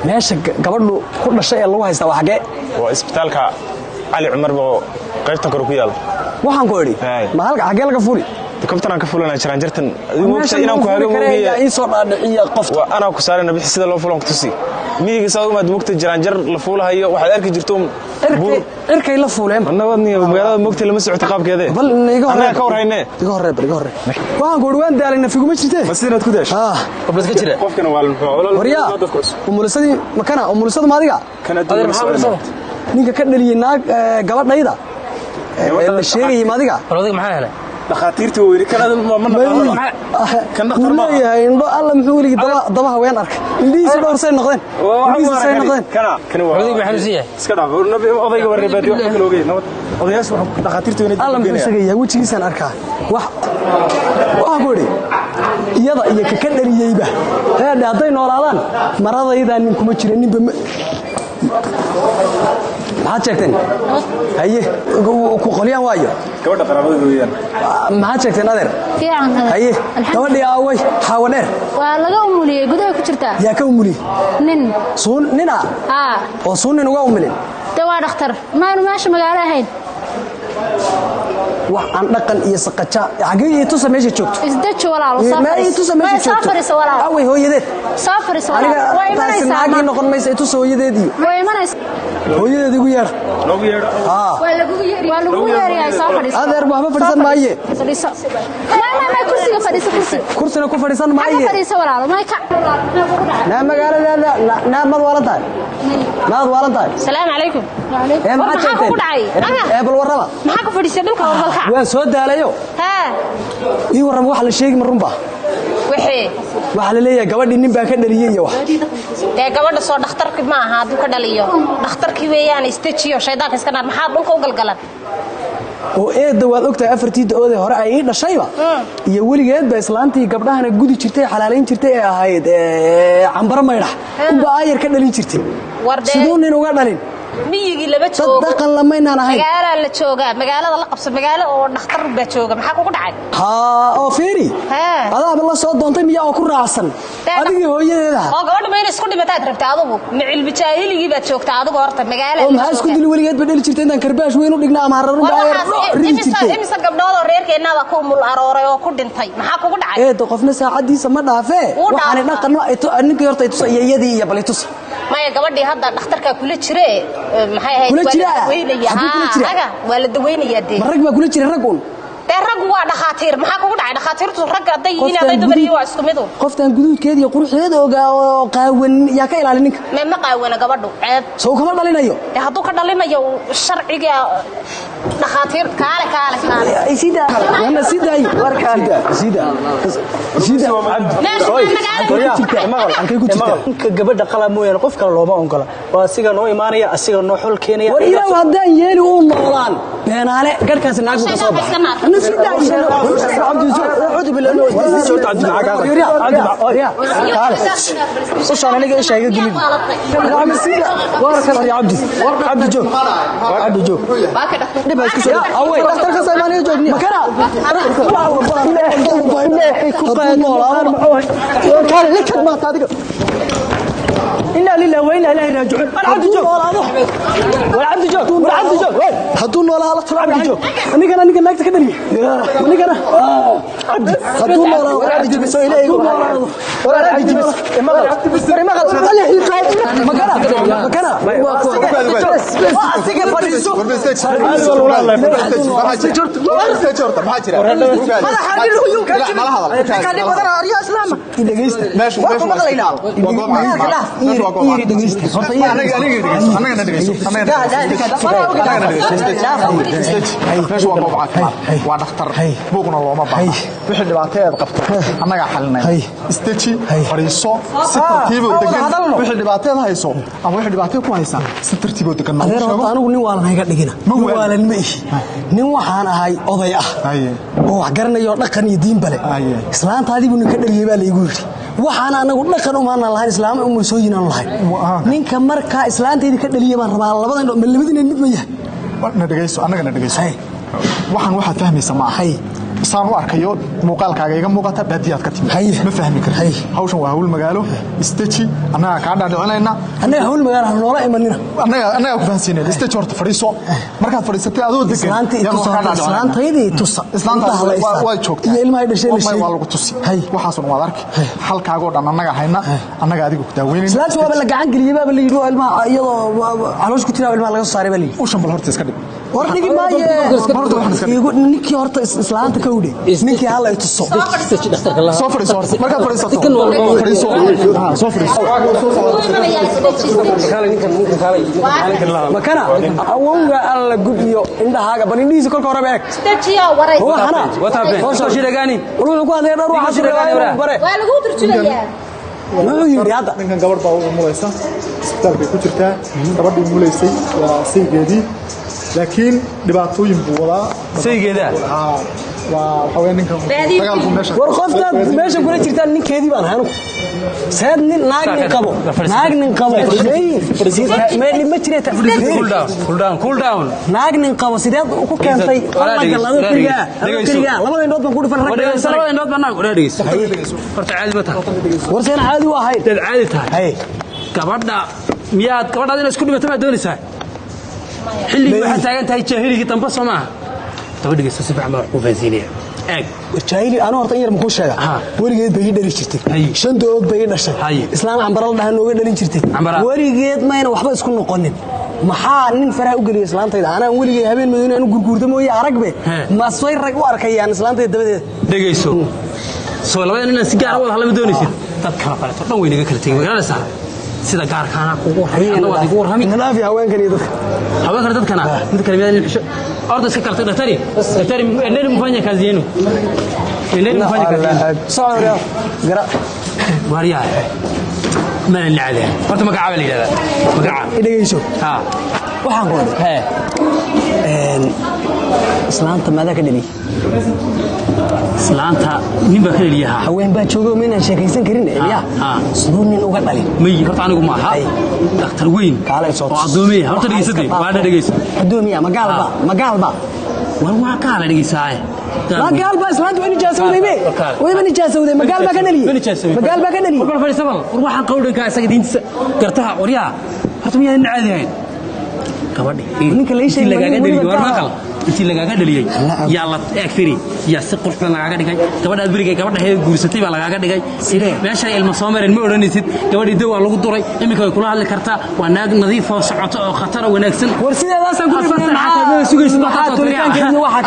meesha gabadhu ku dhashay ee lagu haysta waa xagee waa isbitaalka Ali Cumar boo qaybta kor ku yaal waxaan ku idhi ma halka xagee laga furi kabtan aan ka fulanaa jiraan jartan moogta inaan ku hago moogiya ii soo dhaadhiciya qofta ana ku saarana bixi sida loo fulan ku tusi miyiga saadu ma moogta jiraan jar la fuulahayo waxaad arki jirto irkay la fuuleen nabadniyo magaalada moogta lama socoto qaabkeeda bal iga horeyne waxaan ku dhawaan daalayna figuma jirtee masinaad ku daashay qofka ka jira qofkana waa la wariya umulisadii makana umulisada maadiga kana ninka ka dhaliyay naag gabadhayda la sheegay maadiga adiga maxaa helay dhaqaatiirtu weeri kana kan dhaqtar ma yahay indho alla muxuu wili daba haween arkay indhihiisa dhowrsay noqdeen kana waa adiga maxaa siiyay iska dhaaf odayga warreebaad wax kale ogeey nabad odayaas wax dhaqaatiirtu weeri alla muxuu sagaya wajigiisan arkaa wax goori iyada iyo ka dhaliyayba haday noolaadaan maradayda nin kuma jira ninba maxaad sheegteen haye ku qolyaan waayo gabadha qaraabada weeyaan maxaad sheegteen adeer haye gabadhii aaway xaawadheer waa laga umuliyay gudaha ku jirtaa yaa ka umuliyay nina oo suunin uga umulin waa dhakhtar maanu meesha magaalo ahayn wax aan dhaqan iyo saqaja xagee ay tusa meesha joogto isdaji walaalo safaris walaalo away hooyadeed safaris walaalo way imanaysaa naagi noqon maysa tusa hooyadeed iyo way imanaysaa hooyadeed ugu yeer loogu yeer waa lagu yeeriyaa safaris adeer waxba fadhisan maaye ma kursiga fadhiisa kursina ku fadhisan maaye fadhiisa walaalo ma ka na magaalada na mad waalantahay salaamu calaykum maxaa ku dhacay bal warraba maxaa ku fadhiisay dhulka warbalka waan soo daalayo ii warrama wax la sheegi marunba waxa la leeyahay gabadhii nin baa ka dhaliyay wax gabadha soo dhakhtarkii ma aha haduu ka dhaliyo dhakhtarkii weeyaan istajiyo shaydaanka iska dhaar maxaa dhulka u galgalan oo eeda waad ogtahay afartiida oode hore ay ii dhashayba iyo weligeed ba islaantii gabdhahana gudi jirtay xalaaleyn jirtay ee ahayd cambaro maydhax unba aayar ka dhalin jirtay sidoo nin uga dhalin miyigi laba joogo dhaqan lamaynan ahayn magaalada la jooga magaalada la qabso magaalo oo dhakhtar ba jooga maxaa kugu dhacay oo feeri adaaba la soo doontay miyaa oo ku raacsan adiga hooyadeeda oo gabadha ma inay isku dhimataad rabtaa adigu micil jaahiligi baad joogtaa adigu horta magaalada oo maxaa isku dili weligeed ba dhali jirtay intaan karbaash weyn u dhignaa ama hararun baayar imisa gabdhood oo reerkeenada ku mul arooray oo ku dhintay maxaa kugu dhacay qofna saacadiisa ma dhaafee waxaan dhaqan ninka horta ay tusayadii iyo balitus maya gabadhii hadda dhakhtarka kula jire maxay ahayd waa la daweynayaa dee rag baa kula jira ragun rag waa dhaqaatiir maxaa kugu dhacay dhaqaatiirtu rag haday yihiin haday dumar yihiin waa isku mid qoftan guduudkeeda iyo quruxdeeda oo qaawan yaa ka ilaalin ninka ma qaawana gabadhu ceeb soo kama dhalinayo hadduu ka dhalinayo sharciga dhaqaatiir kaale sida wana siday warkaan gabadha qalab mooyaan qof kale looma ogola waa asiga noo imaanaya asiga noo xul keenaya war ilaa hadaan yeeli u noolaan beenaale garkaas naag ka soo baxay عبد بالله وش انا لقى شيء قليل عم سيده وارك يا عبد جو دبا اسكو اوي دكتور كسيمانيه جوجني مكنا كان لك ما صادق إنا لله وإنا إليه راجعون العبد جو والعبد جو هدون ولا الله العبد جو أنا ناك تكدني أنا هدون ولا والعبد جو بسوي إليه والعبد جو ودكتور بوقنا لوما باهنا wixii dhibaateed qabto anaga xalinay istaji fariiso si tartiib ah degan wixii dhibaateed hayso ama wixii dhibaateed ku haysa si tartiib ah degan anigu nin waalan hayga dhigina waalan ma ihi nin waxaan ahay oday ah oo wax garanayo dhaqan iyo diin bale islaantaadii buu ka dhaliyay baa la igu yiri waxaan anagu dhaqan u maana lahayn islaam umul soo yinaan lahayn ninka marka islaanteedii ka dhaliyay baan rabaa labadan labadina mid ma yahay na dhageyso anaga na dhageyso waxaan waxa fahmaysa ma ahay saan u arkayo muuqaalkaaga iga muuqata baadiyaad ka timid ma fahmi kartid hawshan waa hawl magaalo istaji annaga ka dhaadhicinayna annaga hawl magaalo noola imanina annaga ku fahansiinay istaji horta fariiso markaad fariisatay adoo degan islaantaydi tusa islaanta way joogtaa iyo ilmaha dhashay waa lagu tusi waxaas oo wad arki halkaaga oo dhan annaga hayna annaga adigu ku daaweynayna islaanta waa la gacan galiyay baa la yidhi ilmaha iyadoo caloosh ku tiraa ilmaha laga soo saaray baa la yidhi u shambal horta iska dhig wardigi maaye ninkii horta islaanta ka udhe ninkii hal ay tuso soo fariiso markaad fariisato fariiso soo fariiso makana awowga alla gubiyo indhahaaga bal indhihiisa kolka hore beeg istajiya wareys hoosoo shiragaani wuxuu ku hadlay dhar waxa shiragaani bare waa lagu turjumayaa wuxuu yiri hadda ninkan gabadh baa ugu mulaysa isbitaalka ku jirtaa gabadhii mulaysay waa saygeedii laakiin dhibaatooyin buu wadaa saygeeda waa ninkan dagaalku meesha war qofta meesha kula jirta ninkeedii baan ahayn saad nin naag nin qabo ma jirta cool down naag nin qabo sideed ku keentay qolka laba kaliya labada indhood baan ku dhifan rag labada indhood baan ku dhaadhigayso horta caadi ma tahay war seen caadi waa hay dad caadi tahay gabadha miyaad gabadhaad inay isku dhimato ma doonaysaa xilligii waxaa taagan tahay jaahiligii dambe soo maaha gabadhigiisa si fiican baa wax ku fahansiinaya eeg jaahili ana horta in yar muxuu sheega warigeed bay dhali jirtay shan doog bay dhashay islaam cambaral dhahan nooga dhalin jirtay warigeed ma ina waxba isku noqonin maxaa nin faraha u galiyo islaantayda anaan weligay habeen madow aan gurguurdo mooyee aragbe ma soo rag u arkayaan islaantayda dabadeed dhageyso soo labada nin si gaar ah wada halama doonaysid dad kala qalato dhan way naga kala tagay magaalada sida gaarkaana kugu warrami nalaafi haweenkan iyo dadkana mid kale mid xisho orda iska kartay daktari nani mfanya kazi yenu nani mfanya kazi yenu sawa gara wariya ما العاده horta magaca la yiraahdaa magaca idageyso waxaan ku dhahay islaanta maada ka dhali islaanta nin baa ka dhaliyaha haween baa joogo ma inaan sheekaysan karin ilaa sidoo nin uga dhalin may horta anigu ma aha dhakhtar weyn kaalay soo adoomiye horta dhageysatay waa dhageyso adoomiye magaalba waa kaala dhageysaay magaalba islaanta way nijaasowday way nijaasowday magaalba ka dhali war fariisabal war waxaan qowdhanka isaga diintiisa gartaha waryaa horta miyaan caadi ahayn gabadhi ninka la sheegay lagaaga dhaliyo war ma qal intii lagaaga dhaliyay yaa la eegfiri yaa si qurux badan lagaaga dhigay gabadha adbirigay gabadha heed guursatay baa lagaaga dhigay meesha ilma soo mareen ma oranaysid gabadhii daw waa lagu duray imika way kula hadli kartaa waa naag nadiif oo socoto oo khatar oo wanaagsan war sideedaas ku dhibnaa sugaysid waxa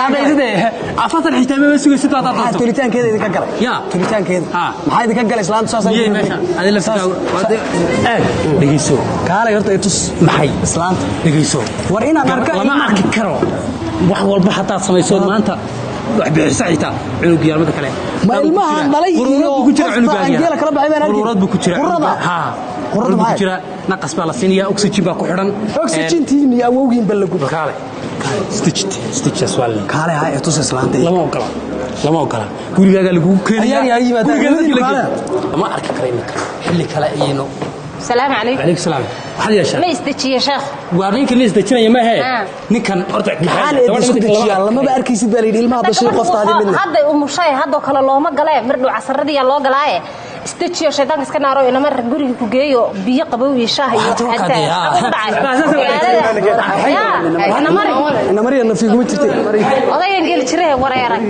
afatan xitaa ma sugaysid waxa doonto tulitaankeeda idinka galay ya tulitaankeeda maxay idinka galay islaanta soo saartay meesha adila fiica dhageyso kaalay horta tus maxay islaanta dhageyso war inaan arka lama arki karo wax walba hataa samayso maanta wax bixisa xitaa cunug yar mid kale ma ilmaha dhalay iyo ku jira cunug yar kala baxay baan quruurad ku jira quruurad ku jira naqas baa la siiniyaa oxygen baa ku xiran oxygen tiin iyo awowgiin bal lagu kale stitches wal kale hay tus islaanta lama ogola gurigaaga lagu keenayaa gurigaaga ma arki karayna xilli kale ayayno السلام عليكم عليك السلام waxaad yeeshaa ma isdajiye sheekh waa ninkan isdajinaya ma ahay ninkan horta maxaan isku dajiyaa lama ba arkaysid baa leeyahay ilmaha dashay qofta hadii midna hadda umushay hadda kale looma galay mirdhow casarradii loo galaaye isdajiye shaydaanka iska naaro inama guriga ku geeyo biyo qabow iyo shaah iyo ina mariya nafiigu ma jirtay odayan geli jiray wareerag